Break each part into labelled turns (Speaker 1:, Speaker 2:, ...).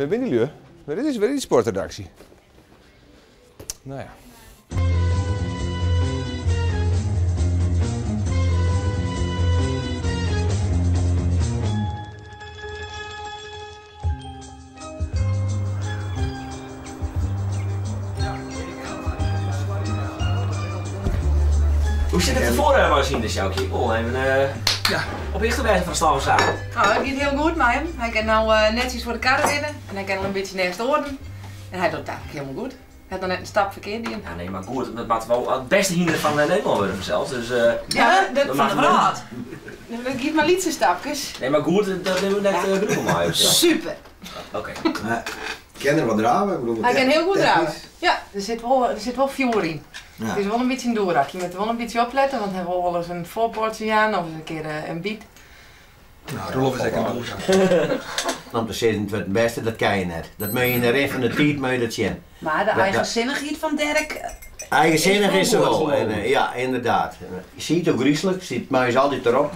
Speaker 1: We zijn niet lui. Maar dit is weer die sportredactie. Nou ja.
Speaker 2: Hoe zit het ervoor, Marcine, Sjoukje? Oh, even op echte wijze van slag samen.
Speaker 3: Nou, het gaat heel goed met hem. Hij kan nou netjes voor de kar rennen en hij kan al een beetje naast orden. En hij doet het eigenlijk helemaal goed. Hij had nog net een stap verkeerd in.
Speaker 2: Ja, nee, maar goed, dat maakt wel het beste hinder van Nederland worden zelfs. Dus,
Speaker 3: ja, dat van de raad.
Speaker 2: niet.
Speaker 3: Dan geef maar lietse stapjes.
Speaker 2: Nee, maar goed, dat nemen we net genoeg van mij.
Speaker 3: Super.
Speaker 2: Oké.
Speaker 4: Ken er wat draven? Ik bedoel,
Speaker 3: Hij kan heel goed
Speaker 4: technisch.
Speaker 3: draven. Ja, er zit wel vuur in.
Speaker 4: Ja.
Speaker 3: Het is wel een beetje een doorrak. Je moet er wel een beetje opletten, want hij wil wel eens een voorportje aan of eens een keer een biet.
Speaker 4: Nou, Rolf is echt een doelzaak.
Speaker 5: Om te zeggen, het beste, dat kan je net. Dat moet je in de rest van de tijd moet je dat zien.
Speaker 3: Maar de eigenzinnigheid van Dirk...
Speaker 5: Eigenzinnig is ze
Speaker 3: wel
Speaker 5: wel.
Speaker 3: goed.
Speaker 5: En, ja, inderdaad. Je ziet het ook griezelig, maar je is altijd erop.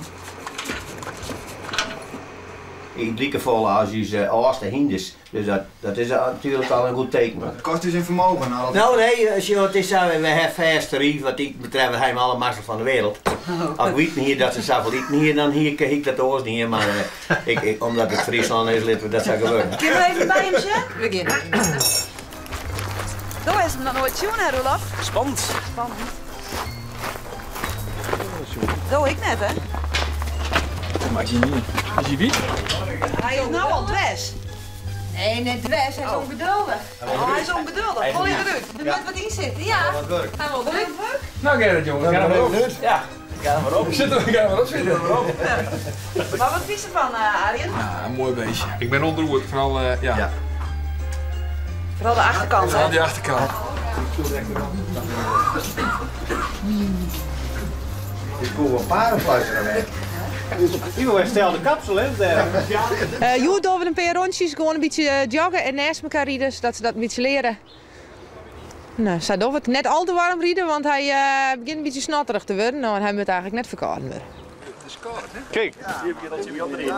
Speaker 5: Ik drie keer vol als je eerste hinders. Dus dat is natuurlijk al een goed teken.
Speaker 4: Het kost dus in vermogen.
Speaker 5: Nou nee, het is zo, we hebben versterie, wat ik betreft, we hebben alle mazzel van de wereld. Als ik weet niet hier dat ze satellieten hier, dan hier kijk ik dat oors niet hier, maar omdat het Friesland is, laten we dat zou gebeuren.
Speaker 3: Kunnen we even bij hem zijn? Beginnen. Zo is hem nog nooit zien, hè, Roelof?
Speaker 2: Spannend.
Speaker 3: Spannend. Zo, ik net, hè?
Speaker 1: Maar je niet. Is je wie?
Speaker 3: Hij is nou al dwes. Nee, net dwes. Hij is ongeduldig. Oh, hij is ongeduldig. Gooi je eruit. Er moet wat in zitten. Ja. Hij wil eruit.
Speaker 1: Nou Gerrit jongen, ga er maar op.
Speaker 2: Ja, ga er maar op.
Speaker 1: Zit er maar op, zit er maar op.
Speaker 3: Maar wat vies ervan, Arjen?
Speaker 1: Ja, een mooi beestje. Ik ben ontroerd, vooral ja.
Speaker 3: Vooral de achterkant,
Speaker 1: Vooral
Speaker 3: hè?
Speaker 1: die achterkant.
Speaker 4: Ik voel wel parenfluisteren weg.
Speaker 5: Iemand stelde kapsel, hè?
Speaker 3: Joe doen we een paar rondjes, gewoon een beetje joggen en naast elkaar rijden, zodat ze dat een beetje leren. Nou, zij doen het net al te warm rijden, want hij begint een beetje snotterig te worden. Nou, en hij moet eigenlijk net verkouden worden.
Speaker 1: Het is koud, hè?
Speaker 6: Kijk, zie je dat je weer erin.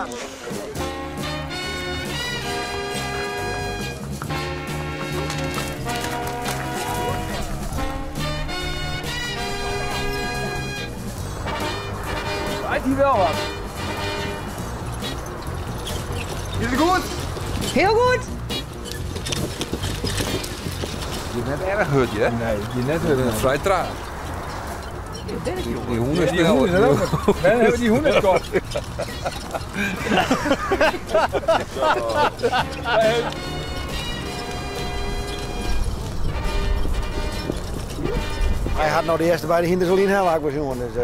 Speaker 1: Waait hier wel wat.
Speaker 4: Is het goed?
Speaker 3: Heel goed!
Speaker 1: Je bent erg hut, hè? Nee, je net vrij traag. Die hoenders die hoenders ook. Nee, hebben we die hoenders kort.
Speaker 7: Hij had nou de eerste bij de hinders al inhalen, jongen. Dus,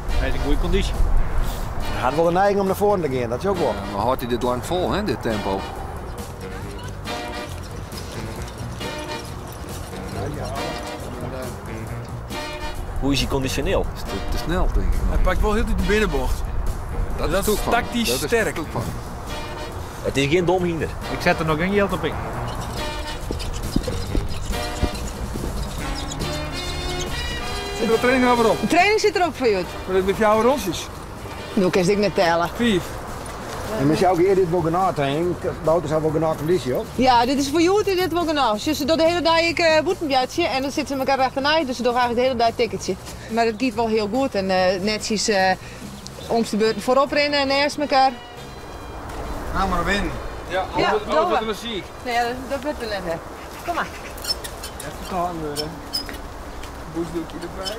Speaker 6: Hij is in goede conditie.
Speaker 7: hij had wel de neiging om naar voren te gaan, dat is ook wel.
Speaker 1: Maar houdt hij dit lang vol, hè, dit tempo?
Speaker 6: Hoe is hij conditioneel?
Speaker 1: Te snel, denk ik. Hij pakt wel heel de binnenbocht. Dat is tactisch sterk.
Speaker 6: Het is geen dom hinder. Ik zet er nog geen geld op in.
Speaker 1: Zit de training al weer op?
Speaker 3: De training zit erop voor jou.
Speaker 1: Maar met jouw ronsjes?
Speaker 3: Nu kan ik net tellen.
Speaker 1: 4.
Speaker 7: En met jou dit wel genoeg training, Bouter zou wel genoeg conditie op.
Speaker 3: Ja, dit is voor jou dit wel genoeg. Dus ze doen de hele dag boetenbjatje en dan zitten ze elkaar achterna, dus ze doen eigenlijk de hele dag een ticketje. Maar het gaat wel heel goed en netjes om de beurt voorop rennen en naast elkaar.
Speaker 4: Ga maar winnen.
Speaker 1: Ja,
Speaker 3: Ja,
Speaker 1: alles wat muziek.
Speaker 3: Nee, dat wordt wel net, hè. Kom maar.
Speaker 1: Even gaan worden. Boesdoekje erbij.